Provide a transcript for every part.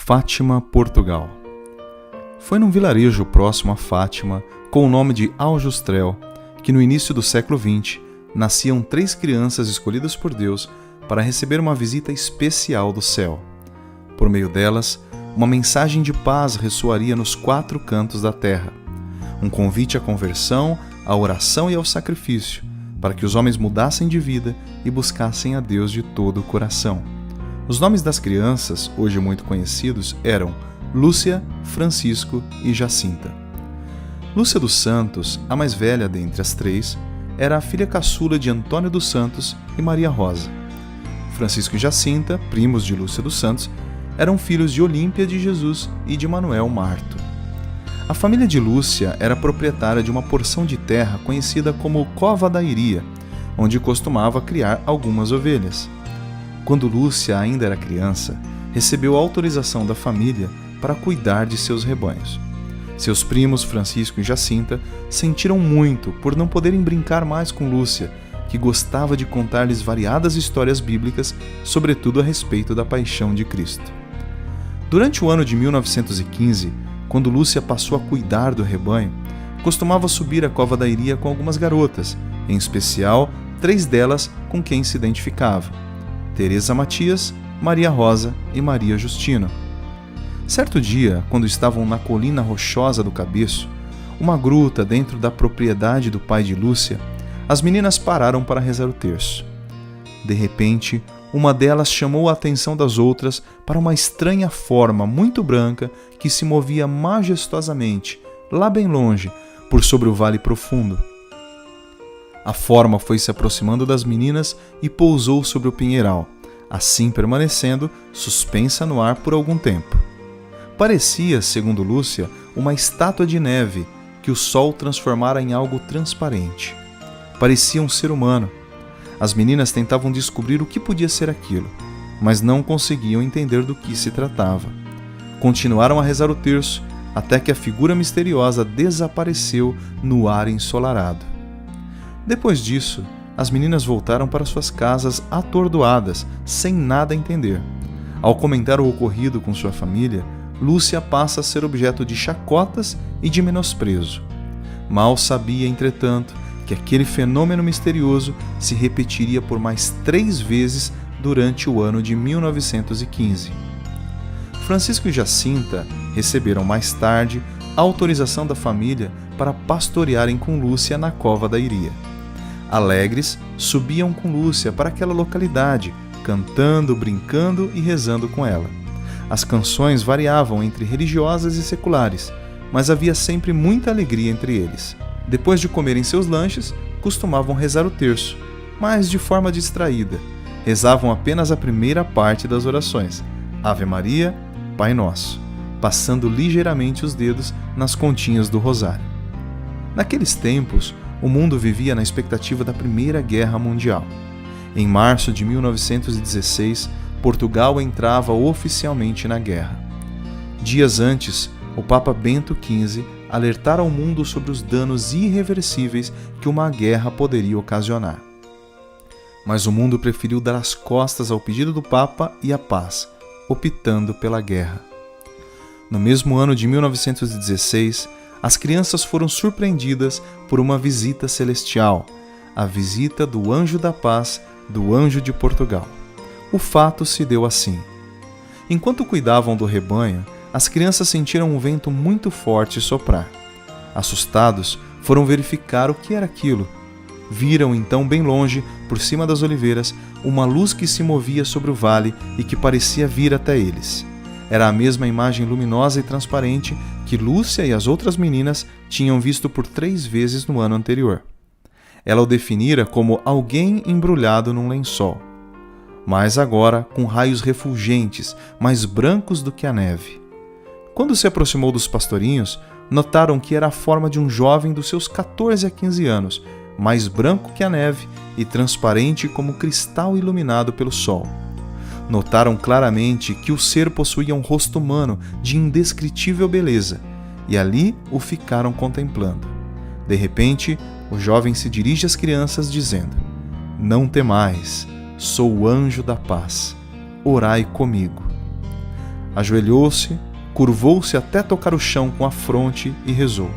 Fátima, Portugal. Foi num vilarejo próximo a Fátima, com o nome de Aljustrel, que no início do século XX nasciam 3 crianças escolhidas por Deus para receber uma visita especial do céu. Por meio delas, uma mensagem de paz ressoaria nos 4 cantos da terra. Um convite à conversão, à oração e ao sacrifício, para que os homens mudassem de vida e buscassem a Deus de todo o coração. Os nomes das crianças, hoje muito conhecidos, eram Lúcia, Francisco e Jacinta. Lúcia dos Santos, a mais velha dentre as 3, era a filha caçula de Antônio dos Santos e Maria Rosa. Francisco e Jacinta, primos de Lúcia dos Santos, eram filhos de Olímpia de Jesus e de Manuel Marto. A família de Lúcia era proprietária de uma porção de terra conhecida como Cova da Iria, onde costumava criar algumas ovelhas. Quando Lúcia ainda era criança, recebeu autorização da família para cuidar de seus rebanhos. Seus primos Francisco e Jacinta sentiram muito por não poderem brincar mais com Lúcia, que gostava de contar-lhes variadas histórias bíblicas, sobretudo a respeito da paixão de Cristo. Durante o ano de 1915, quando Lúcia passou a cuidar do rebanho, costumava subir à Cova da Iria com algumas garotas, em especial 3 delas com quem se identificava: Teresa Matias, Maria Rosa e Maria Justino. Certo dia, quando estavam na colina rochosa do Cabeço, uma gruta dentro da propriedade do pai de Lúcia, as meninas pararam para rezar o terço. De repente, uma delas chamou a atenção das outras para uma estranha forma muito branca que se movia majestosamente, lá bem longe, por sobre o vale profundo. A forma foi se aproximando das meninas e pousou sobre o pinheiral, assim permanecendo suspensa no ar por algum tempo. Parecia, segundo Lúcia, uma estátua de neve que o sol transformara em algo transparente. Parecia um ser humano. As meninas tentavam descobrir o que podia ser aquilo, mas não conseguiam entender do que se tratava. Continuaram a rezar o terço, até que a figura misteriosa desapareceu no ar ensolarado. Depois disso, as meninas voltaram para suas casas atordoadas, sem nada entender. Ao comentar o ocorrido com sua família, Lúcia passa a ser objeto de chacotas e de menosprezo. Mal sabia, entretanto, que aquele fenômeno misterioso se repetiria por mais 3 vezes durante o ano de 1915. Francisco e Jacinta receberam mais tarde a autorização da família para pastorearem com Lúcia na Cova da Iria. Alegres, subiam com Lúcia para aquela localidade, cantando, brincando e rezando com ela. As canções variavam entre religiosas e seculares, mas havia sempre muita alegria entre eles. Depois de comerem seus lanches, costumavam rezar o terço, mas de forma distraída. Rezavam apenas a primeira parte das orações, Ave Maria, Pai Nosso, passando ligeiramente os dedos nas continhas do rosário. Naqueles tempos, o mundo vivia na expectativa da Primeira Guerra Mundial. Em março de 1916, Portugal entrava oficialmente na guerra. Dias antes, o Papa Bento XV alertara ao mundo sobre os danos irreversíveis que uma guerra poderia ocasionar. Mas o mundo preferiu dar as costas ao pedido do Papa e à paz, optando pela guerra. No mesmo ano de 1916, as crianças foram surpreendidas por uma visita celestial, a visita do Anjo da Paz, do Anjo de Portugal. O fato se deu assim. Enquanto cuidavam do rebanho, as crianças sentiram um vento muito forte soprar. Assustados, foram verificar o que era aquilo. Viram então bem longe, por cima das oliveiras, uma luz que se movia sobre o vale e que parecia vir até eles. Era a mesma imagem luminosa e transparente que Lúcia e as outras meninas tinham visto por 3 vezes no ano anterior. Ela o definira como alguém embrulhado num lençol, mas agora com raios refulgentes, mais brancos do que a neve. Quando se aproximou dos pastorinhos, notaram que era a forma de um jovem dos seus 14 a 15 anos, mais branco que a neve e transparente como cristal iluminado pelo sol. Notaram claramente que o ser possuía um rosto humano de indescritível beleza, e ali o ficaram contemplando. De repente, o jovem se dirige às crianças dizendo: Não temais, sou o anjo da paz, orai comigo. Ajoelhou-se, curvou-se até tocar o chão com a fronte e rezou: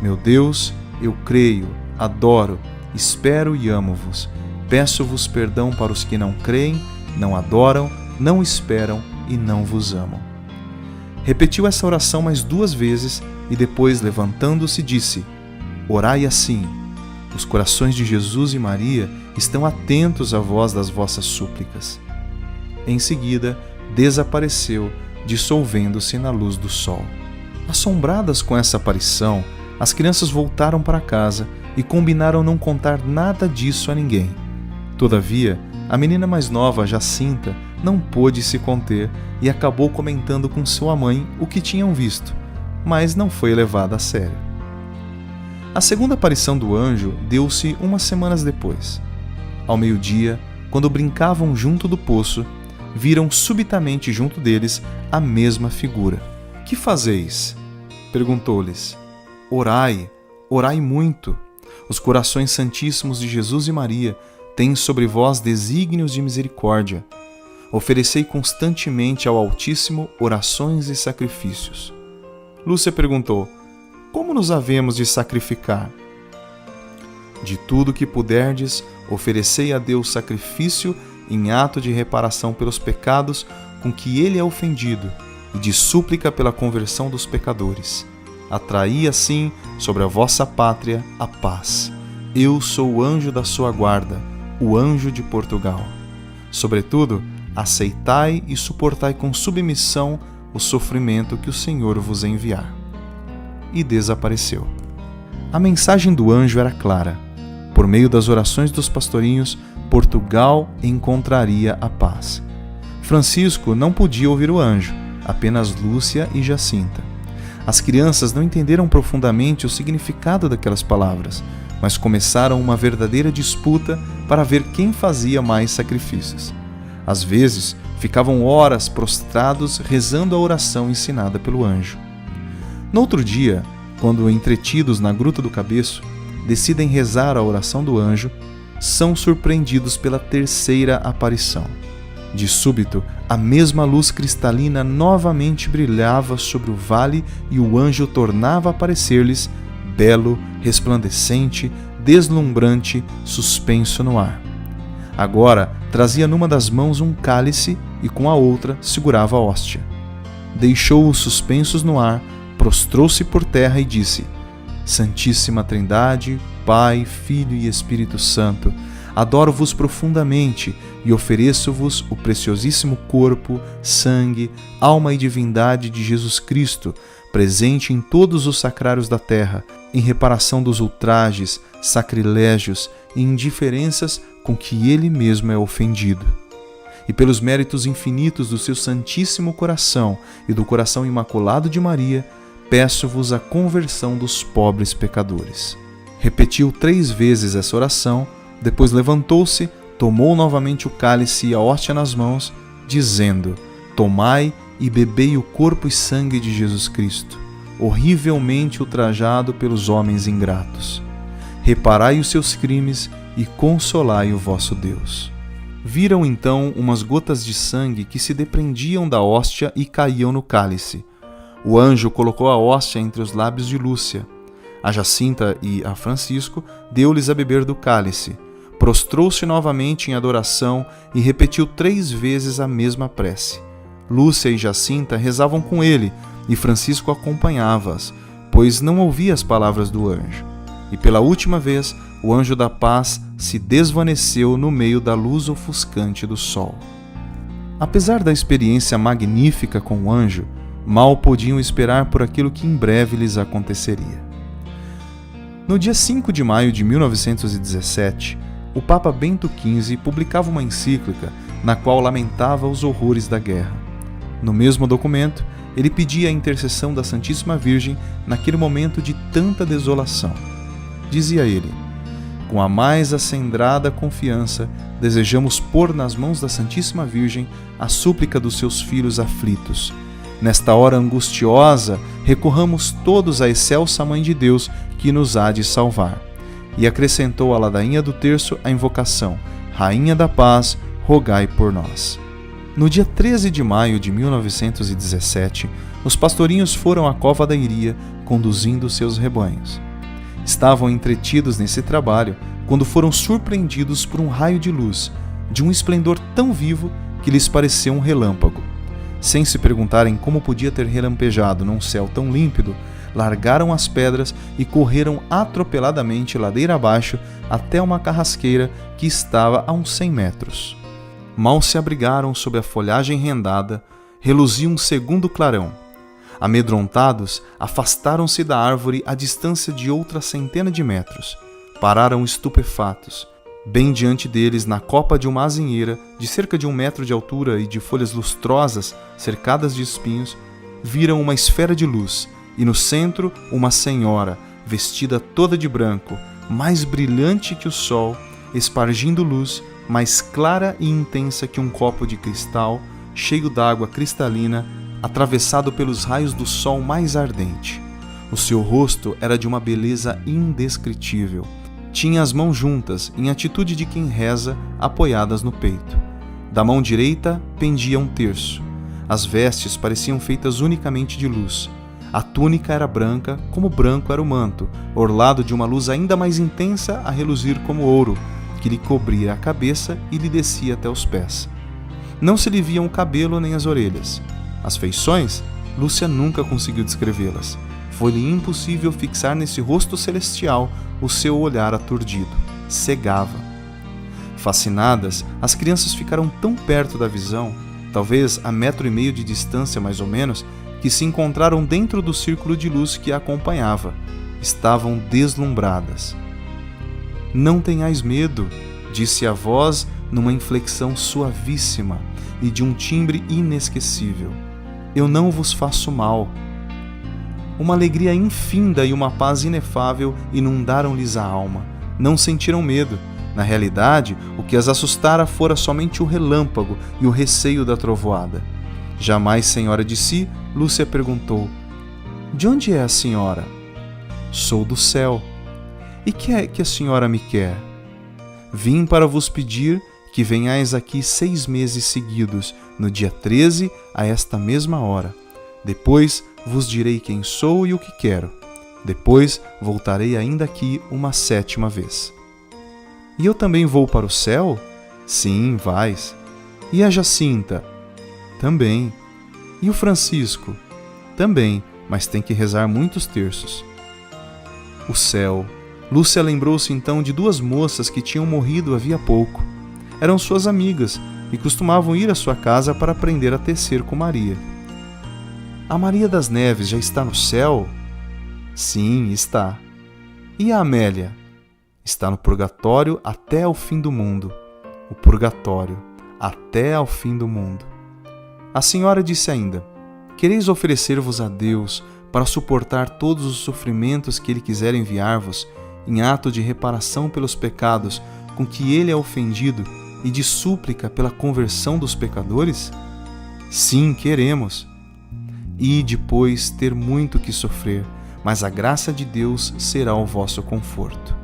Meu Deus, eu creio, adoro, espero e amo-vos. Peço-vos perdão para os que não creem, não adoram, não esperam e não vos amam. Repetiu essa oração mais 2 vezes e depois, levantando-se, disse: Orai assim: os corações de Jesus e Maria estão atentos à voz das vossas súplicas. Em seguida, desapareceu, dissolvendo-se na luz do sol. Assombradas com essa aparição, as crianças voltaram para casa e combinaram não contar nada disso a ninguém. Todavia, a menina mais nova, Jacinta, não pôde se conter e acabou comentando com sua mãe o que tinham visto, mas não foi levada a sério. A segunda aparição do anjo deu-se umas semanas depois. Ao meio-dia, quando brincavam junto do poço, viram subitamente junto deles a mesma figura. Que fazeis? Perguntou-lhes. Orai, orai muito. Os corações santíssimos de Jesus e Maria têm sobre vós desígnios de misericórdia. Oferecei constantemente ao Altíssimo orações e sacrifícios. Lúcia perguntou: Como nos havemos de sacrificar? De tudo que puderdes, oferecei a Deus sacrifício em ato de reparação pelos pecados com que ele é ofendido e de súplica pela conversão dos pecadores. Atraí assim sobre a vossa pátria a paz. Eu sou o anjo da sua guarda, o anjo de Portugal. Sobretudo, aceitai e suportai com submissão o sofrimento que o Senhor vos enviar. E desapareceu. A mensagem do anjo era clara. Por meio das orações dos pastorinhos, Portugal encontraria a paz. Francisco não podia ouvir o anjo, apenas Lúcia e Jacinta. As crianças não entenderam profundamente o significado daquelas palavras, mas começaram uma verdadeira disputa para ver quem fazia mais sacrifícios. Às vezes, ficavam horas prostrados rezando a oração ensinada pelo anjo. No outro dia, quando entretidos na Gruta do Cabeço, decidem rezar a oração do anjo, são surpreendidos pela terceira aparição. De súbito, a mesma luz cristalina novamente brilhava sobre o vale e o anjo tornava a aparecer-lhes, belo, resplandecente, deslumbrante, suspenso no ar. Agora trazia numa das mãos um cálice e com a outra segurava a hóstia. Deixou-os suspensos no ar, prostrou-se por terra e disse: Santíssima Trindade, Pai, Filho e Espírito Santo, adoro-vos profundamente e ofereço-vos o preciosíssimo corpo, sangue, alma e divindade de Jesus Cristo, presente em todos os sacrários da terra, em reparação dos ultrajes, sacrilégios e indiferenças com que ele mesmo é ofendido. E pelos méritos infinitos do seu Santíssimo Coração e do Coração Imaculado de Maria, peço-vos a conversão dos pobres pecadores. Repetiu 3 vezes essa oração, depois levantou-se, tomou novamente o cálice e a hóstia nas mãos, dizendo: Tomai e bebei o corpo e sangue de Jesus Cristo, horrivelmente ultrajado pelos homens ingratos. Reparai os seus crimes e consolai o vosso Deus. Viram então umas gotas de sangue que se desprendiam da hóstia e caíam no cálice. O anjo colocou a hóstia entre os lábios de Lúcia. A Jacinta e a Francisco deu-lhes a beber do cálice. Prostrou-se novamente em adoração e repetiu 3 vezes a mesma prece. Lúcia e Jacinta rezavam com ele e Francisco acompanhava-as, pois não ouvia as palavras do anjo. E pela última vez, o anjo da paz se desvaneceu no meio da luz ofuscante do sol. Apesar da experiência magnífica com o anjo, mal podiam esperar por aquilo que em breve lhes aconteceria. No dia 5 de maio de 1917, o Papa Bento XV publicava uma encíclica na qual lamentava os horrores da guerra. No mesmo documento, ele pedia a intercessão da Santíssima Virgem naquele momento de tanta desolação. Dizia ele: Com a mais acendrada confiança, desejamos pôr nas mãos da Santíssima Virgem a súplica dos seus filhos aflitos. Nesta hora angustiosa, recorramos todos à excelsa Mãe de Deus que nos há de salvar. E acrescentou à ladainha do terço a invocação: Rainha da Paz, rogai por nós. No dia 13 de maio de 1917, os pastorinhos foram à Cova da Iria conduzindo seus rebanhos. Estavam entretidos nesse trabalho quando foram surpreendidos por um raio de luz, de um esplendor tão vivo que lhes pareceu um relâmpago. Sem se perguntarem como podia ter relampejado num céu tão límpido, largaram as pedras e correram atropeladamente ladeira abaixo até uma carrasqueira que estava a uns 100 metros. Mal se abrigaram sob a folhagem rendada, reluzia um segundo clarão. Amedrontados, afastaram-se da árvore a distância de outra centena de metros. Pararam estupefatos. Bem diante deles, na copa de uma azinheira, de cerca de 1 metro de altura e de folhas lustrosas, cercadas de espinhos, viram uma esfera de luz, e no centro uma senhora, vestida toda de branco, mais brilhante que o sol, espargindo luz, mais clara e intensa que um copo de cristal, cheio d'água cristalina, atravessado pelos raios do sol mais ardente. O seu rosto era de uma beleza indescritível. Tinha as mãos juntas, em atitude de quem reza, apoiadas no peito. Da mão direita pendia um terço. As vestes pareciam feitas unicamente de luz. A túnica era branca, como branco era o manto, orlado de uma luz ainda mais intensa a reluzir como ouro, que lhe cobria a cabeça e lhe descia até os pés. Não se lhe viam o cabelo nem as orelhas. As feições, Lúcia nunca conseguiu descrevê-las. Foi-lhe impossível fixar nesse rosto celestial o seu olhar aturdido. Cegava. Fascinadas, as crianças ficaram tão perto da visão, talvez a 1,5 metro de distância mais ou menos, que se encontraram dentro do círculo de luz que a acompanhava. Estavam deslumbradas. "Não tenhais medo", disse a voz numa inflexão suavíssima e de um timbre inesquecível. "Eu não vos faço mal." Uma alegria infinda e uma paz inefável inundaram-lhes a alma. Não sentiram medo. Na realidade, o que as assustara fora somente o relâmpago e o receio da trovoada. Jamais senhora de si, Lúcia perguntou: "De onde é a senhora?" "Sou do céu." "E que é que a senhora me quer?" "Vim para vos pedir que venhais aqui 6 meses seguidos, no dia 13, a esta mesma hora. Depois vos direi quem sou e o que quero. Depois voltarei ainda aqui uma 7ª vez." "E eu também vou para o céu?" "Sim, vais." "E a Jacinta?" "Também." "E o Francisco?" "Também, mas tem que rezar muitos terços." O céu. Lúcia lembrou-se então de 2 moças que tinham morrido havia pouco. Eram suas amigas e costumavam ir à sua casa para aprender a tecer com Maria. "A Maria das Neves já está no céu?" "Sim, está." "E a Amélia?" "Está no purgatório até ao fim do mundo." O purgatório, até ao fim do mundo. A senhora disse ainda: "Quereis oferecer-vos a Deus para suportar todos os sofrimentos que Ele quiser enviar-vos, em ato de reparação pelos pecados com que Ele é ofendido e de súplica pela conversão dos pecadores?" "Sim, queremos." "E depois ter muito que sofrer, mas a graça de Deus será o vosso conforto."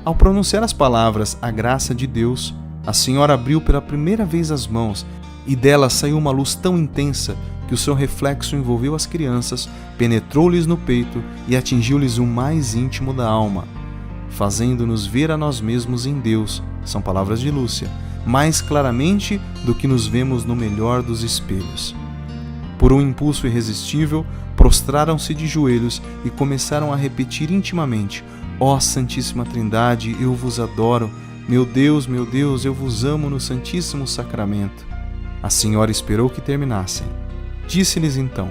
Ao pronunciar as palavras "a graça de Deus", a senhora abriu pela primeira vez as mãos e dela saiu uma luz tão intensa que o seu reflexo envolveu as crianças, penetrou-lhes no peito e atingiu-lhes o mais íntimo da alma, fazendo-nos ver a nós mesmos em Deus, são palavras de Lúcia, mais claramente do que nos vemos no melhor dos espelhos. Por um impulso irresistível, prostraram-se de joelhos e começaram a repetir intimamente: "Ó Santíssima Trindade, eu vos adoro. Meu Deus, eu vos amo no Santíssimo Sacramento." A senhora esperou que terminassem. Disse-lhes então: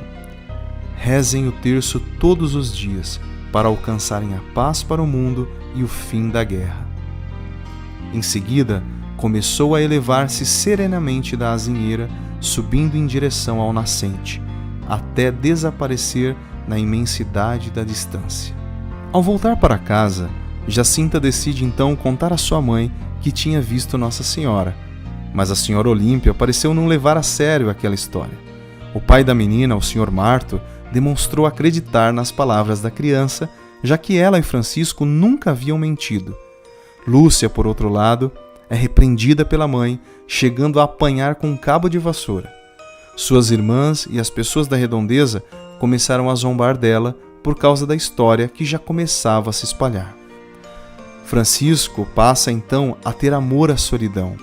"Rezem o terço todos os dias, para alcançarem a paz para o mundo e o fim da guerra." Em seguida, começou a elevar-se serenamente da azinheira, subindo em direção ao nascente, até desaparecer na imensidade da distância. Ao voltar para casa, Jacinta decide então contar à sua mãe que tinha visto Nossa Senhora, mas a senhora Olímpia pareceu não levar a sério aquela história. O pai da menina, o Sr. Marto, demonstrou acreditar nas palavras da criança, já que ela e Francisco nunca haviam mentido. Lúcia, por outro lado, é repreendida pela mãe, chegando a apanhar com um cabo de vassoura. Suas irmãs e as pessoas da redondeza começaram a zombar dela por causa da história que já começava a se espalhar. Francisco passa então a ter amor à solidão.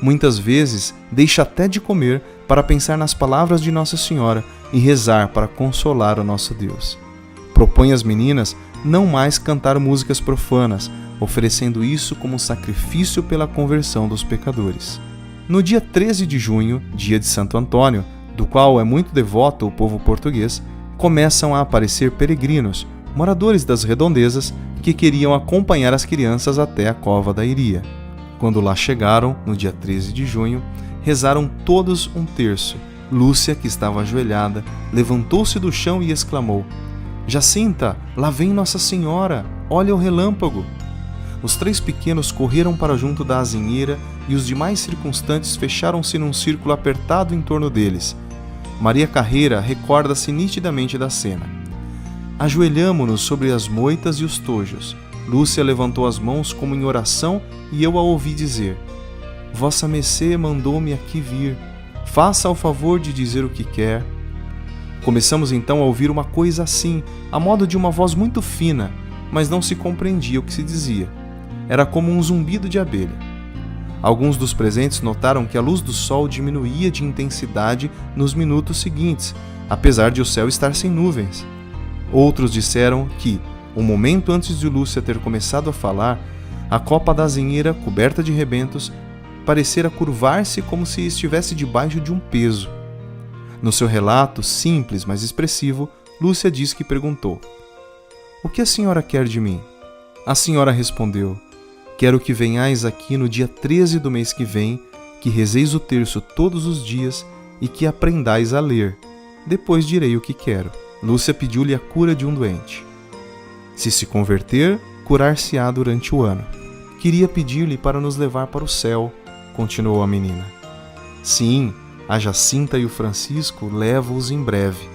Muitas vezes deixa até de comer para pensar nas palavras de Nossa Senhora e rezar para consolar o nosso Deus. Propõe às meninas não mais cantar músicas profanas, oferecendo isso como sacrifício pela conversão dos pecadores. No dia 13 de junho, dia de Santo Antônio, do qual é muito devoto o povo português, começam a aparecer peregrinos, moradores das redondezas, que queriam acompanhar as crianças até a cova da Iria. Quando lá chegaram, no dia 13 de junho, rezaram todos um terço. Lúcia, que estava ajoelhada, levantou-se do chão e exclamou: "Jacinta, lá vem Nossa Senhora, olha o relâmpago!" Os 3 pequenos correram para junto da azinheira e os demais circunstantes fecharam-se num círculo apertado em torno deles. Maria Carreira recorda-se nitidamente da cena. Ajoelhamo-nos sobre as moitas e os tojos. Lúcia levantou as mãos como em oração e eu a ouvi dizer: "Vossa Messê mandou-me aqui vir. Faça o favor de dizer o que quer." Começamos então a ouvir uma coisa assim, a modo de uma voz muito fina, mas não se compreendia o que se dizia. Era como um zumbido de abelha. Alguns dos presentes notaram que a luz do sol diminuía de intensidade nos minutos seguintes, apesar de o céu estar sem nuvens. Outros disseram que, um momento antes de Lúcia ter começado a falar, a copa da azinheira, coberta de rebentos, parecera curvar-se como se estivesse debaixo de um peso. No seu relato, simples, mas expressivo, Lúcia diz que perguntou: "O que a senhora quer de mim?" A senhora respondeu: "Quero que venhais aqui no dia 13 do mês que vem, que rezeis o terço todos os dias e que aprendais a ler. Depois direi o que quero." Lúcia pediu-lhe a cura de um doente. Se converter, curar-se-á durante o ano. "Queria pedir-lhe para nos levar para o céu", continuou a menina. "Sim, a Jacinta e o Francisco levo-os em breve,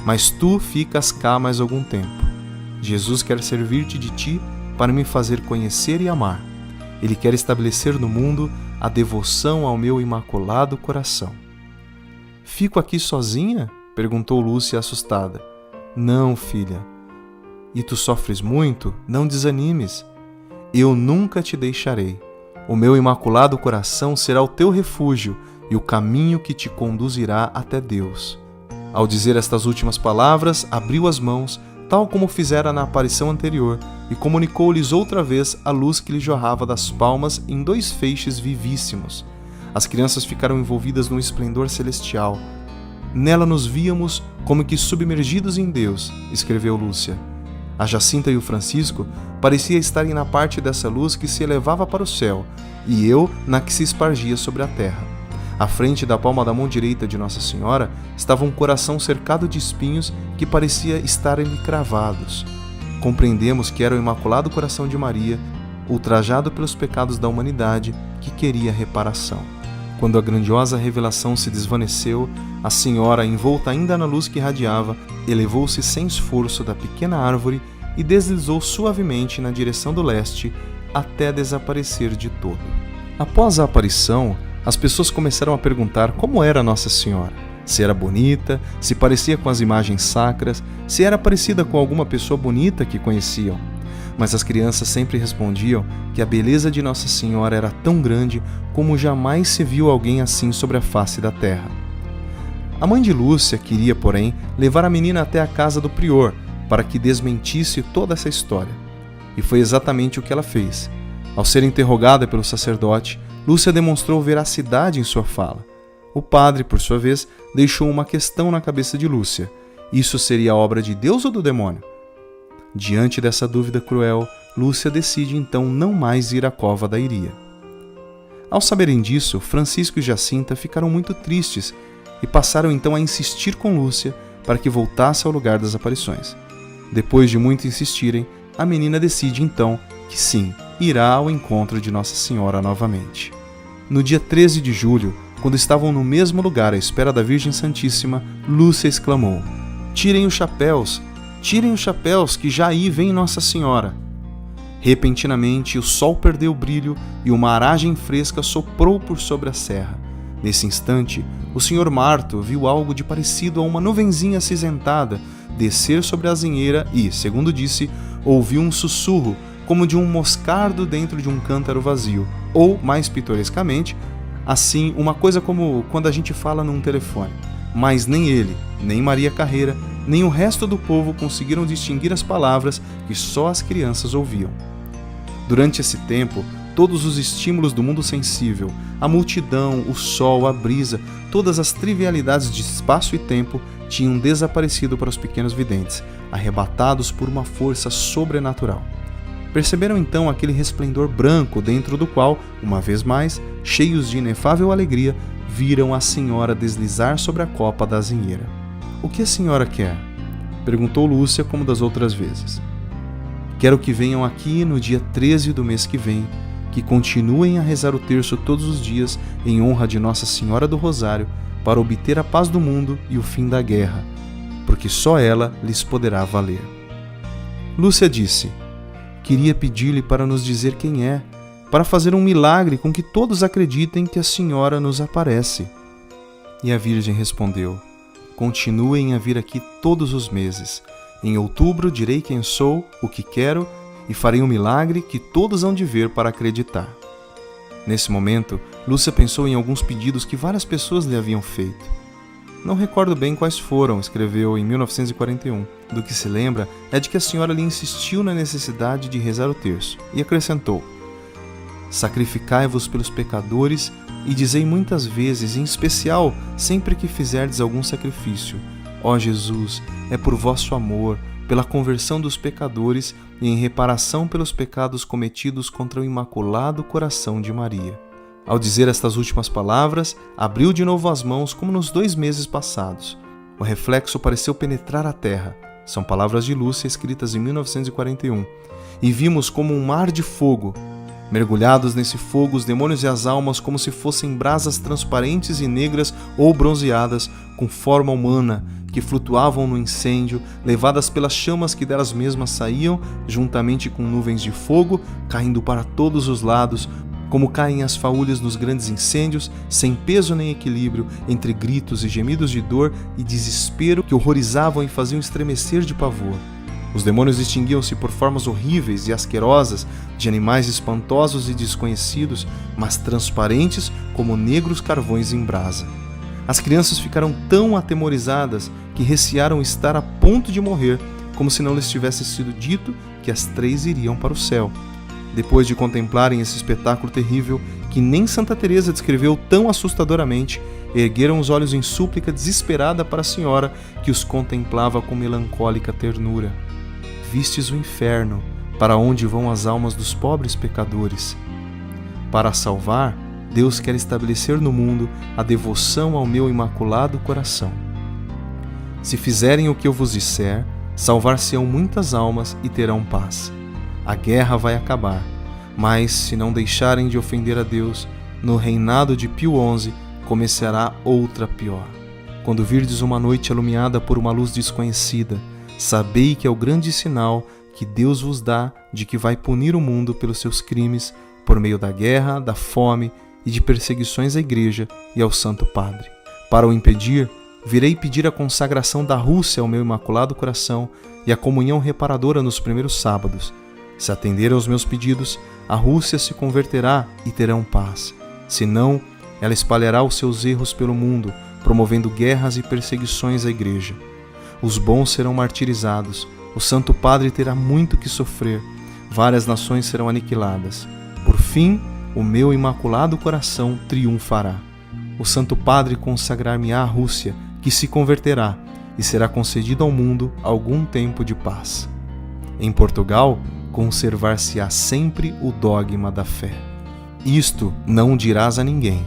mas tu ficas cá mais algum tempo. Jesus quer servir-te de ti para me fazer conhecer e amar. Ele quer estabelecer no mundo a devoção ao meu imaculado coração." "Fico aqui sozinha?" perguntou Lúcia assustada. "Não, filha. E tu sofres muito? Não desanimes. Eu nunca te deixarei. O meu imaculado coração será o teu refúgio e o caminho que te conduzirá até Deus." Ao dizer estas últimas palavras, abriu as mãos, tal como fizera na aparição anterior, e comunicou-lhes outra vez a luz que lhe jorrava das palmas em 2 feixes vivíssimos. As crianças ficaram envolvidas num esplendor celestial. "Nela nos víamos como que submergidos em Deus", escreveu Lúcia. A Jacinta e o Francisco parecia estarem na parte dessa luz que se elevava para o céu, e eu na que se espargia sobre a terra. À frente da palma da mão direita de Nossa Senhora estava um coração cercado de espinhos que parecia estarem-lhe cravados. Compreendemos que era o Imaculado Coração de Maria, ultrajado pelos pecados da humanidade, que queria reparação. Quando a grandiosa revelação se desvaneceu, a Senhora, envolta ainda na luz que irradiava, elevou-se sem esforço da pequena árvore e deslizou suavemente na direção do leste, até desaparecer de todo. Após a aparição, as pessoas começaram a perguntar como era Nossa Senhora. Se era bonita, se parecia com as imagens sacras, se era parecida com alguma pessoa bonita que conheciam. Mas as crianças sempre respondiam que a beleza de Nossa Senhora era tão grande como jamais se viu alguém assim sobre a face da terra. A mãe de Lúcia queria, porém, levar a menina até a casa do prior, para que desmentisse toda essa história. E foi exatamente o que ela fez. Ao ser interrogada pelo sacerdote, Lúcia demonstrou veracidade em sua fala. O padre, por sua vez, deixou uma questão na cabeça de Lúcia. Isso seria obra de Deus ou do demônio? Diante dessa dúvida cruel, Lúcia decide então não mais ir à cova da Iria. Ao saberem disso, Francisco e Jacinta ficaram muito tristes e passaram então a insistir com Lúcia para que voltasse ao lugar das aparições. Depois de muito insistirem, a menina decide então que sim, irá ao encontro de Nossa Senhora novamente. No dia 13 de julho, quando estavam no mesmo lugar à espera da Virgem Santíssima, Lúcia exclamou: "Tirem os chapéus! Tirem os chapéus, que já aí vem Nossa Senhora!" Repentinamente, o sol perdeu o brilho e uma aragem fresca soprou por sobre a serra. Nesse instante, o Sr. Marto viu algo de parecido a uma nuvenzinha acinzentada descer sobre a azinheira e, segundo disse, ouviu um sussurro, como de um moscardo dentro de um cântaro vazio, ou, mais pitorescamente, assim, uma coisa como quando a gente fala num telefone. Mas nem ele, nem Maria Carreira, nem o resto do povo conseguiram distinguir as palavras que só as crianças ouviam. Durante esse tempo, todos os estímulos do mundo sensível, a multidão, o sol, a brisa, todas as trivialidades de espaço e tempo tinham desaparecido para os pequenos videntes, arrebatados por uma força sobrenatural. Perceberam então aquele resplendor branco dentro do qual, uma vez mais, cheios de inefável alegria, viram a senhora deslizar sobre a copa da azinheira. "O que a senhora quer?" perguntou Lúcia como das outras vezes. "Quero que venham aqui no dia 13 do mês que vem, que continuem a rezar o terço todos os dias em honra de Nossa Senhora do Rosário para obter a paz do mundo e o fim da guerra, porque só ela lhes poderá valer." Lúcia disse: "Queria pedir-lhe para nos dizer quem é, para fazer um milagre com que todos acreditem que a senhora nos aparece." E a Virgem respondeu: "Continuem a vir aqui todos os meses. Em outubro direi quem sou, o que quero, e farei um milagre que todos hão de ver para acreditar." Nesse momento, Lúcia pensou em alguns pedidos que várias pessoas lhe haviam feito. "Não recordo bem quais foram", escreveu em 1941. "Do que se lembra é de que a senhora lhe insistiu na necessidade de rezar o terço, e acrescentou: sacrificai-vos pelos pecadores e dizei muitas vezes, em especial sempre que fizerdes algum sacrifício: ó Jesus, é por vosso amor, pela conversão dos pecadores e em reparação pelos pecados cometidos contra o Imaculado Coração de Maria." Ao dizer estas últimas palavras, abriu de novo as mãos como nos 2 meses passados. O reflexo pareceu penetrar a terra. São palavras de Lúcia escritas em 1941. "E vimos como um mar de fogo. Mergulhados nesse fogo, os demônios e as almas, como se fossem brasas transparentes e negras ou bronzeadas, com forma humana, que flutuavam no incêndio, levadas pelas chamas que delas mesmas saíam, juntamente com nuvens de fogo, caindo para todos os lados, como caem as faúlhas nos grandes incêndios, sem peso nem equilíbrio, entre gritos e gemidos de dor e desespero que horrorizavam e faziam estremecer de pavor. Os demônios distinguiam-se por formas horríveis e asquerosas, de animais espantosos e desconhecidos, mas transparentes como negros carvões em brasa. As crianças ficaram tão atemorizadas que recearam estar a ponto de morrer, como se não lhes tivesse sido dito que as 3 iriam para o céu. Depois de contemplarem esse espetáculo terrível, que nem Santa Teresa descreveu tão assustadoramente, ergueram os olhos em súplica desesperada para a senhora, que os contemplava com melancólica ternura. "Vistes o inferno, para onde vão as almas dos pobres pecadores. Para a salvar, Deus quer estabelecer no mundo a devoção ao meu Imaculado Coração. Se fizerem o que eu vos disser, salvar-se-ão muitas almas e terão paz. A guerra vai acabar, mas se não deixarem de ofender a Deus, no reinado de Pio XI começará outra pior. Quando virdes uma noite iluminada por uma luz desconhecida, sabei que é o grande sinal que Deus vos dá de que vai punir o mundo pelos seus crimes por meio da guerra, da fome e de perseguições à Igreja e ao Santo Padre. Para o impedir, virei pedir a consagração da Rússia ao meu Imaculado Coração e a comunhão reparadora nos primeiros sábados. Se atender aos meus pedidos, a Rússia se converterá e terão paz. Se não, ela espalhará os seus erros pelo mundo, promovendo guerras e perseguições à Igreja. Os bons serão martirizados, o Santo Padre terá muito que sofrer, várias nações serão aniquiladas. Por fim, o meu Imaculado Coração triunfará. O Santo Padre consagrar-me-á à Rússia, que se converterá, e será concedido ao mundo algum tempo de paz. Em Portugal, conservar-se-á sempre o dogma da fé. Isto não dirás a ninguém.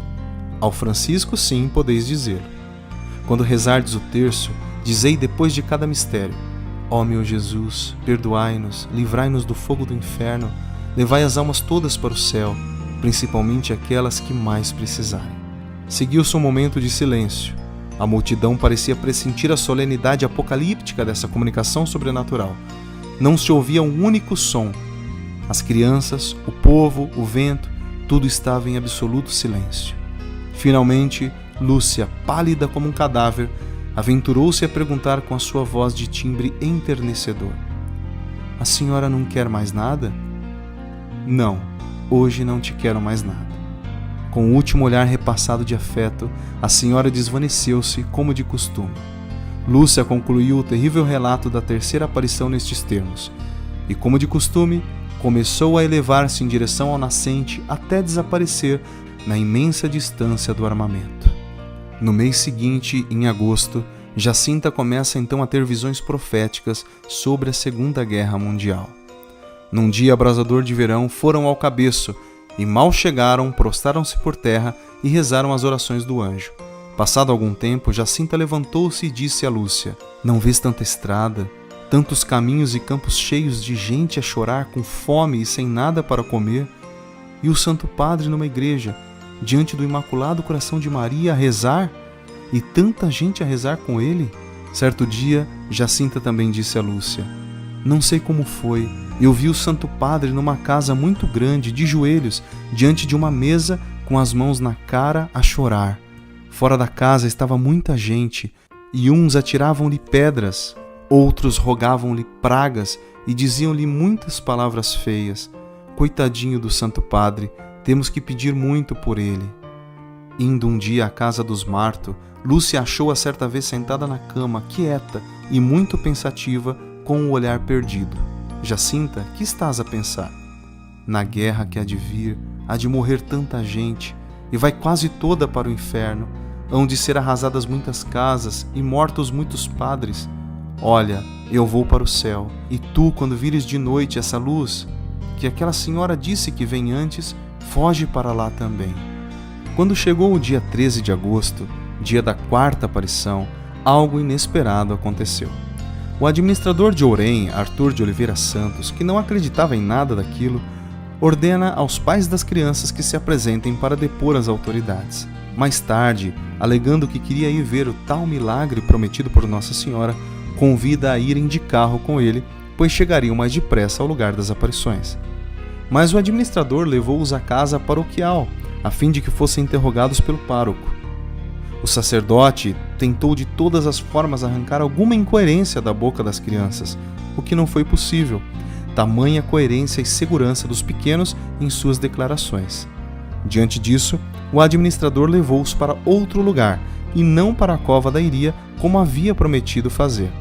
Ao Francisco, sim, podeis dizer. Quando rezardes o terço, dizei depois de cada mistério: ó meu Jesus, perdoai-nos, livrai-nos do fogo do inferno, levai as almas todas para o céu, principalmente aquelas que mais precisarem. Seguiu-se um momento de silêncio. A multidão parecia pressentir a solenidade apocalíptica dessa comunicação sobrenatural. Não se ouvia um único som. As crianças, o povo, o vento, tudo estava em absoluto silêncio. Finalmente, Lúcia, pálida como um cadáver, aventurou-se a perguntar com a sua voz de timbre enternecedor: "A senhora não quer mais nada?" "Não, hoje não te quero mais nada." Com o último olhar repassado de afeto, a senhora desvaneceu-se como de costume. Lúcia concluiu o terrível relato da terceira aparição nestes termos, e como de costume, começou a elevar-se em direção ao nascente até desaparecer na imensa distância do armamento. No mês seguinte, em agosto, Jacinta começa então a ter visões proféticas sobre a Segunda Guerra Mundial. Num dia abrasador de verão, foram ao Cabeço e mal chegaram, prostraram-se por terra e rezaram as orações do anjo. Passado algum tempo, Jacinta levantou-se e disse a Lúcia: "Não vês tanta estrada, tantos caminhos e campos cheios de gente a chorar com fome e sem nada para comer? E o Santo Padre numa igreja, diante do Imaculado Coração de Maria, a rezar? E tanta gente a rezar com ele?" Certo dia, Jacinta também disse a Lúcia: "Não sei como foi, eu vi o Santo Padre numa casa muito grande, de joelhos, diante de uma mesa, com as mãos na cara, a chorar. Fora da casa estava muita gente, e uns atiravam-lhe pedras, outros rogavam-lhe pragas e diziam-lhe muitas palavras feias. Coitadinho do Santo Padre, temos que pedir muito por ele." Indo um dia à casa dos Marto, Lúcia achou-a certa vez sentada na cama, quieta e muito pensativa, com o olhar perdido. "Jacinta, que estás a pensar?" "Na guerra que há de vir, há de morrer tanta gente, e vai quase toda para o inferno. Hão de ser arrasadas muitas casas e mortos muitos padres. Olha, eu vou para o céu, e tu, quando vires de noite essa luz que aquela senhora disse que vem antes, foge para lá também." Quando chegou o dia 13 de agosto, dia da quarta aparição, algo inesperado aconteceu. O administrador de Ourém, Arthur de Oliveira Santos, que não acreditava em nada daquilo, ordena aos pais das crianças que se apresentem para depor as autoridades. Mais tarde, alegando que queria ir ver o tal milagre prometido por Nossa Senhora, convida a irem de carro com ele, pois chegariam mais depressa ao lugar das aparições. Mas o administrador levou-os à casa paroquial, a fim de que fossem interrogados pelo pároco. O sacerdote tentou de todas as formas arrancar alguma incoerência da boca das crianças, o que não foi possível, tamanha coerência e segurança dos pequenos em suas declarações. Diante disso, o administrador levou-os para outro lugar, e não para a cova da Iria, como havia prometido fazer.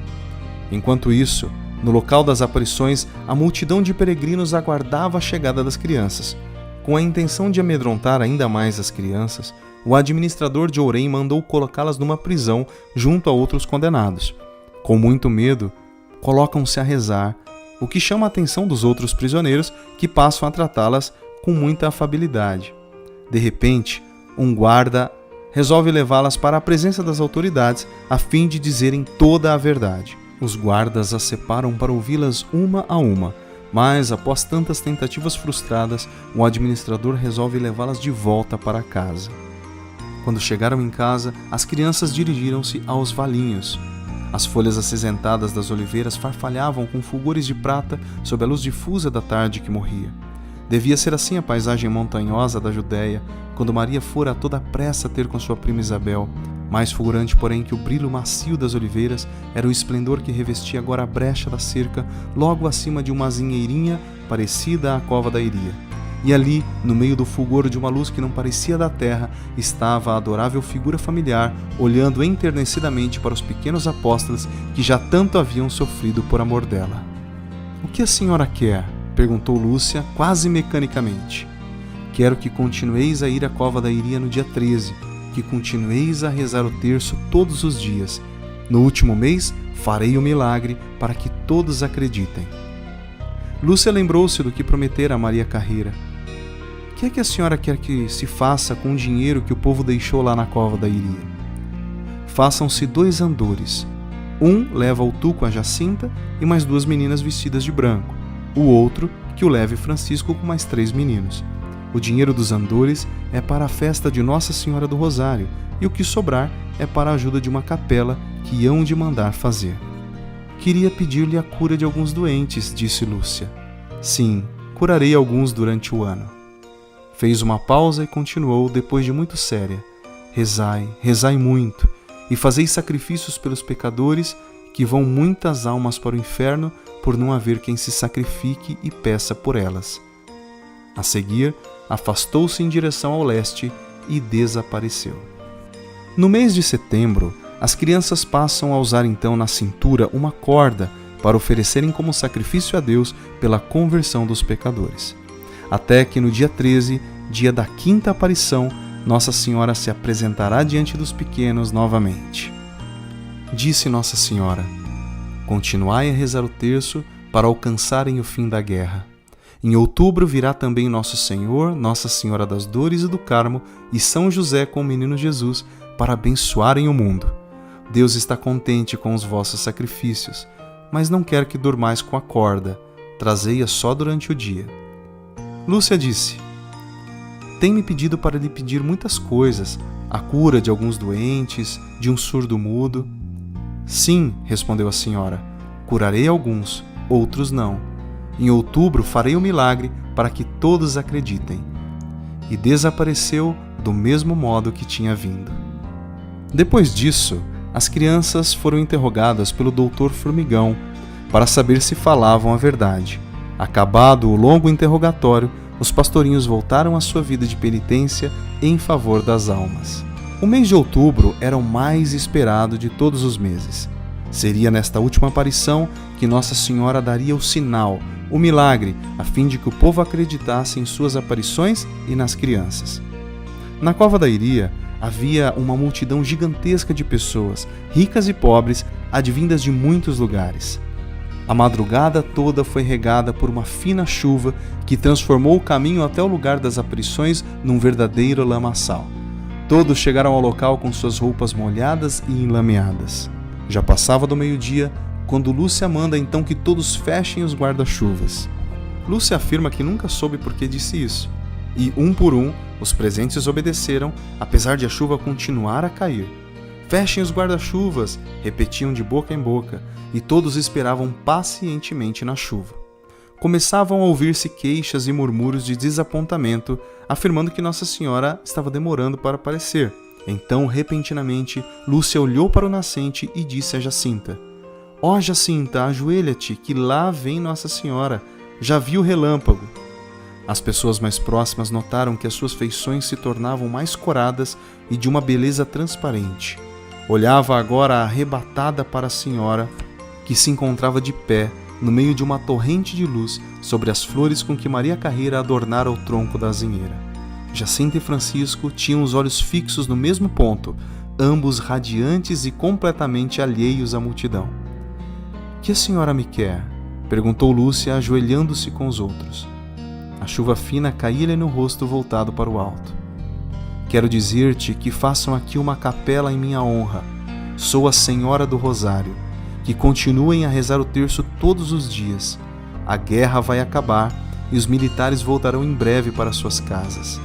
Enquanto isso, no local das aparições, a multidão de peregrinos aguardava a chegada das crianças. Com a intenção de amedrontar ainda mais as crianças, o administrador de Ourém mandou colocá-las numa prisão junto a outros condenados. Com muito medo, colocam-se a rezar, o que chama a atenção dos outros prisioneiros, que passam a tratá-las com muita afabilidade. De repente, um guarda resolve levá-las para a presença das autoridades a fim de dizerem toda a verdade. Os guardas as separam para ouvi-las uma a uma, mas após tantas tentativas frustradas, o administrador resolve levá-las de volta para casa. Quando chegaram em casa, as crianças dirigiram-se aos valinhos. As folhas acinzentadas das oliveiras farfalhavam com fulgores de prata sob a luz difusa da tarde que morria. Devia ser assim a paisagem montanhosa da Judéia, quando Maria fora a toda pressa ter com sua prima Isabel. Mais fulgurante, porém, que o brilho macio das oliveiras era o esplendor que revestia agora a brecha da cerca, logo acima de uma azinheirinha parecida à cova da Iria. E ali, no meio do fulgor de uma luz que não parecia da terra, estava a adorável figura familiar, olhando enternecidamente para os pequenos apóstolos que já tanto haviam sofrido por amor dela. "O que a senhora quer?" perguntou Lúcia, quase mecanicamente. "Quero que continueis a ir à cova da Iria no dia 13, que continueis a rezar o terço todos os dias. No último mês, farei o milagre para que todos acreditem." Lúcia lembrou-se do que prometera a Maria Carreira. "O que é que a senhora quer que se faça com o dinheiro que o povo deixou lá na cova da Iria?" "Façam-se 2 andores. Um leva o Tuco a Jacinta e mais 2 meninas vestidas de branco. O outro que o leve Francisco com mais 3 meninos. O dinheiro dos andores é para a festa de Nossa Senhora do Rosário, e o que sobrar é para a ajuda de uma capela que hão de mandar fazer." "Queria pedir-lhe a cura de alguns doentes", disse Lúcia. "Sim, curarei alguns durante o ano. Fez uma pausa e continuou, depois de muito séria: rezai, rezai muito, e fazei sacrifícios pelos pecadores, que vão muitas almas para o inferno por não haver quem se sacrifique e peça por elas. A seguir, afastou-se em direção ao leste e desapareceu. No mês de setembro, as crianças passam a usar então na cintura uma corda para oferecerem como sacrifício a Deus pela conversão dos pecadores. Até que no dia 13, dia da quinta aparição, Nossa Senhora se apresentará diante dos pequenos novamente. Disse Nossa Senhora: continuai a rezar o terço para alcançarem o fim da guerra. Em outubro virá também Nosso Senhor, Nossa Senhora das Dores e do Carmo e São José com o menino Jesus para abençoarem o mundo. Deus está contente com os vossos sacrifícios, mas não quer que durmais com a corda, trazei-a só durante o dia. Lúcia disse: tem-me pedido para lhe pedir muitas coisas, a cura de alguns doentes, de um surdo-mudo. Sim, respondeu a senhora, curarei alguns, outros não. Em outubro farei o milagre para que todos acreditem. E desapareceu do mesmo modo que tinha vindo. Depois disso, as crianças foram interrogadas pelo doutor Formigão para saber se falavam a verdade. Acabado o longo interrogatório, os pastorinhos voltaram à sua vida de penitência em favor das almas. O mês de outubro era o mais esperado de todos os meses. Seria nesta última aparição que Nossa Senhora daria o sinal, o milagre, a fim de que o povo acreditasse em suas aparições e nas crianças. Na Cova da Iria havia uma multidão gigantesca de pessoas, ricas e pobres, advindas de muitos lugares. A madrugada toda foi regada por uma fina chuva que transformou o caminho até o lugar das aparições num verdadeiro lamaçal. Todos chegaram ao local com suas roupas molhadas e enlameadas. Já passava do meio-dia, quando Lúcia manda então que todos fechem os guarda-chuvas. Lúcia afirma que nunca soube por que disse isso, e um por um os presentes obedeceram, apesar de a chuva continuar a cair. Fechem os guarda-chuvas, repetiam de boca em boca, e todos esperavam pacientemente na chuva. Começavam a ouvir-se queixas e murmúrios de desapontamento, afirmando que Nossa Senhora estava demorando para aparecer. Então, repentinamente, Lúcia olhou para o nascente e disse a Jacinta: ó Jacinta, ajoelha-te, que lá vem Nossa Senhora, já vi o relâmpago. As pessoas mais próximas notaram que as suas feições se tornavam mais coradas e de uma beleza transparente. Olhava agora arrebatada para a Senhora, que se encontrava de pé, no meio de uma torrente de luz, sobre as flores com que Maria Carreira adornara o tronco da azinheira. Jacinta e Francisco tinham os olhos fixos no mesmo ponto, ambos radiantes e completamente alheios à multidão. Que a senhora me quer? Perguntou Lúcia, ajoelhando-se com os outros. A chuva fina caía-lhe no rosto voltado para o alto. Quero dizer-te que façam aqui uma capela em minha honra. Sou a Senhora do Rosário. Que continuem a rezar o terço todos os dias. A guerra vai acabar e os militares voltarão em breve para suas casas.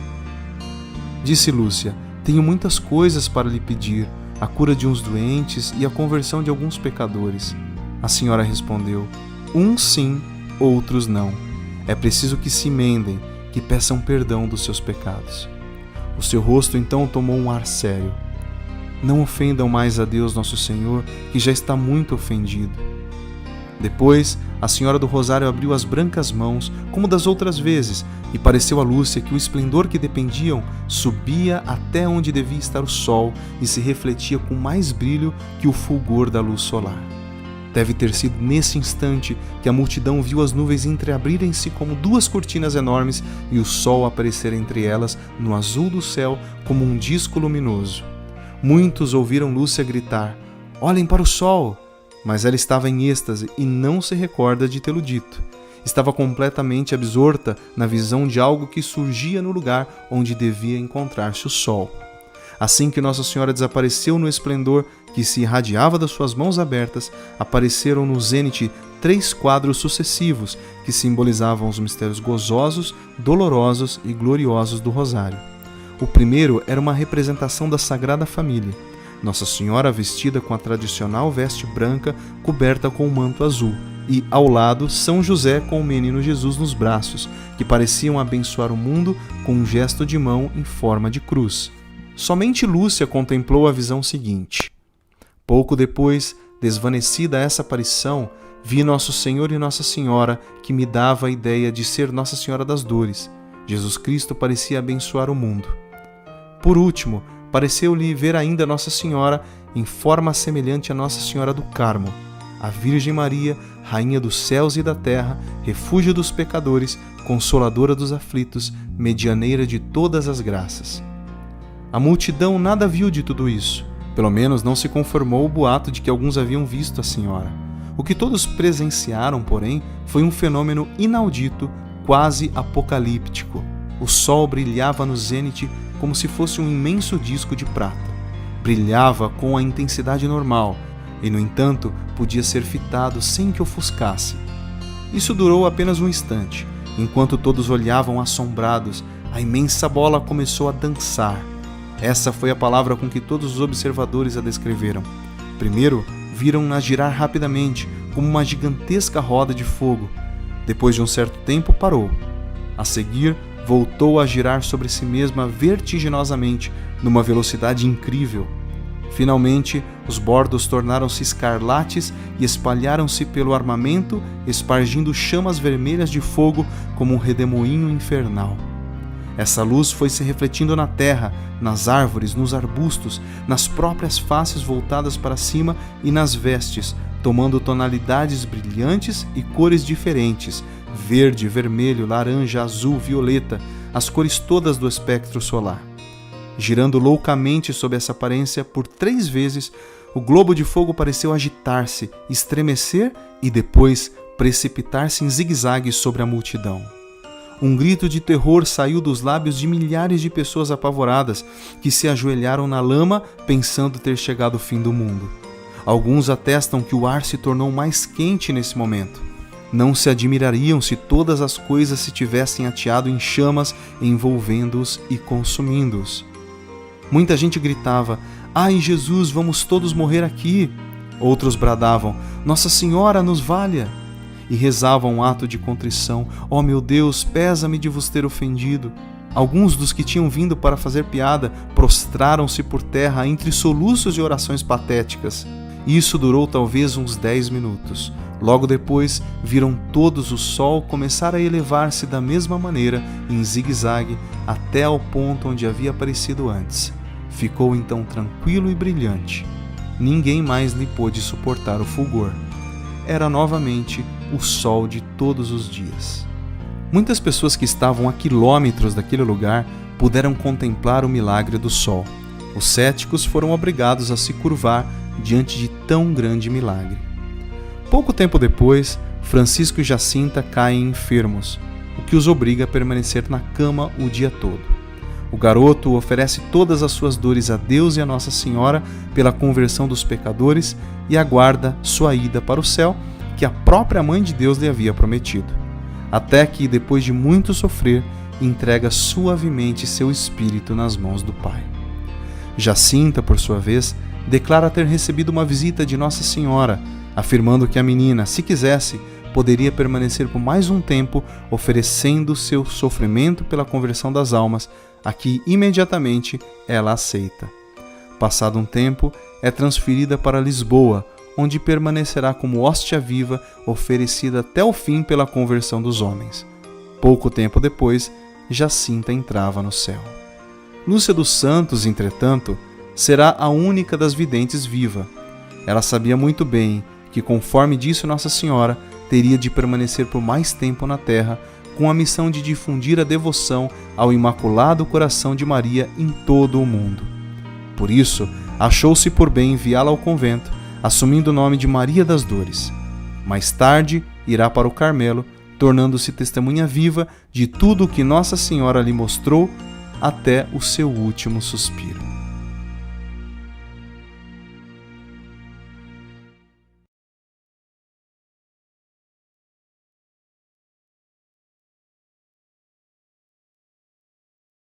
Disse Lúcia: tenho muitas coisas para lhe pedir, a cura de uns doentes e a conversão de alguns pecadores. A senhora respondeu: uns sim, outros não. É preciso que se emendem, que peçam perdão dos seus pecados. O seu rosto então tomou um ar sério. Não ofendam mais a Deus nosso Senhor, que já está muito ofendido. Depois, a Senhora do Rosário abriu as brancas mãos, como das outras vezes, e pareceu a Lúcia que o esplendor que dependiam subia até onde devia estar o sol e se refletia com mais brilho que o fulgor da luz solar. Deve ter sido nesse instante que a multidão viu as nuvens entreabrirem-se como duas cortinas enormes e o sol aparecer entre elas no azul do céu como um disco luminoso. Muitos ouviram Lúcia gritar: olhem para o sol! Mas ela estava em êxtase e não se recorda de tê-lo dito. Estava completamente absorta na visão de algo que surgia no lugar onde devia encontrar-se o sol. Assim que Nossa Senhora desapareceu no esplendor que se irradiava das suas mãos abertas, apareceram no zênite 3 quadros sucessivos que simbolizavam os mistérios gozosos, dolorosos e gloriosos do Rosário. O primeiro era uma representação da Sagrada Família. Nossa Senhora vestida com a tradicional veste branca coberta com um manto azul, e, ao lado, São José com o menino Jesus nos braços, que pareciam abençoar o mundo com um gesto de mão em forma de cruz. Somente Lúcia contemplou a visão seguinte. Pouco depois, desvanecida essa aparição, vi Nosso Senhor e Nossa Senhora, que me dava a ideia de ser Nossa Senhora das Dores. Jesus Cristo parecia abençoar o mundo. Por último, pareceu-lhe ver ainda Nossa Senhora em forma semelhante a Nossa Senhora do Carmo, a Virgem Maria, Rainha dos céus e da terra, refúgio dos pecadores, consoladora dos aflitos, medianeira de todas as graças. A multidão nada viu de tudo isso, pelo menos não se conformou o boato de que alguns haviam visto a Senhora. O que todos presenciaram, porém, foi um fenômeno inaudito, quase apocalíptico. O sol brilhava no zênite como se fosse um imenso disco de prata. Brilhava com a intensidade normal e, no entanto, podia ser fitado sem que ofuscasse. Isso durou apenas um instante. Enquanto todos olhavam assombrados, a imensa bola começou a dançar. Essa foi a palavra com que todos os observadores a descreveram. Primeiro, viram-na girar rapidamente, como uma gigantesca roda de fogo. Depois de um certo tempo, parou. A seguir, voltou a girar sobre si mesma vertiginosamente, numa velocidade incrível. Finalmente, os bordos tornaram-se escarlates e espalharam-se pelo armamento, espargindo chamas vermelhas de fogo como um redemoinho infernal. Essa luz foi se refletindo na terra, nas árvores, nos arbustos, nas próprias faces voltadas para cima e nas vestes, tomando tonalidades brilhantes e cores diferentes: verde, vermelho, laranja, azul, violeta, as cores todas do espectro solar. Girando loucamente sob essa aparência por 3 vezes, o globo de fogo pareceu agitar-se, estremecer e depois precipitar-se em zigue-zague sobre a multidão. Um grito de terror saiu dos lábios de milhares de pessoas apavoradas que se ajoelharam na lama pensando ter chegado o fim do mundo. Alguns atestam que o ar se tornou mais quente nesse momento. Não se admirariam se todas as coisas se tivessem ateado em chamas, envolvendo-os e consumindo-os. Muita gente gritava: "Ai, Jesus, vamos todos morrer aqui!" Outros bradavam: "Nossa Senhora, nos valha!" E rezavam um ato de contrição: "Ó meu Deus, pesa-me de vos ter ofendido." Alguns dos que tinham vindo para fazer piada prostraram-se por terra entre soluços e orações patéticas. Isso durou talvez uns 10 minutos. Logo depois, viram todos o sol começar a elevar-se da mesma maneira, em zigue-zague, até ao ponto onde havia aparecido antes. Ficou então tranquilo e brilhante. Ninguém mais lhe pôde suportar o fulgor. Era novamente o sol de todos os dias. Muitas pessoas que estavam a quilômetros daquele lugar puderam contemplar o milagre do sol. Os céticos foram obrigados a se curvar diante de tão grande milagre. Pouco tempo depois, Francisco e Jacinta caem enfermos, o que os obriga a permanecer na cama o dia todo. O garoto oferece todas as suas dores a Deus e a Nossa Senhora pela conversão dos pecadores e aguarda sua ida para o céu, que a própria Mãe de Deus lhe havia prometido. Até que, depois de muito sofrer, entrega suavemente seu espírito nas mãos do Pai. Jacinta, por sua vez, declara ter recebido uma visita de Nossa Senhora, afirmando que a menina, se quisesse, poderia permanecer por mais um tempo, oferecendo seu sofrimento pela conversão das almas, a que imediatamente ela aceita. Passado um tempo, é transferida para Lisboa, onde permanecerá como hóstia viva, oferecida até o fim pela conversão dos homens. Pouco tempo depois, Jacinta entrava no céu. Lúcia dos Santos, entretanto, será a única das videntes viva. Ela sabia muito bem que, conforme disse Nossa Senhora, teria de permanecer por mais tempo na terra, com a missão de difundir a devoção ao Imaculado Coração de Maria em todo o mundo. Por isso, achou-se por bem enviá-la ao convento, assumindo o nome de Maria das Dores. Mais tarde, irá para o Carmelo, tornando-se testemunha viva de tudo o que Nossa Senhora lhe mostrou até o seu último suspiro.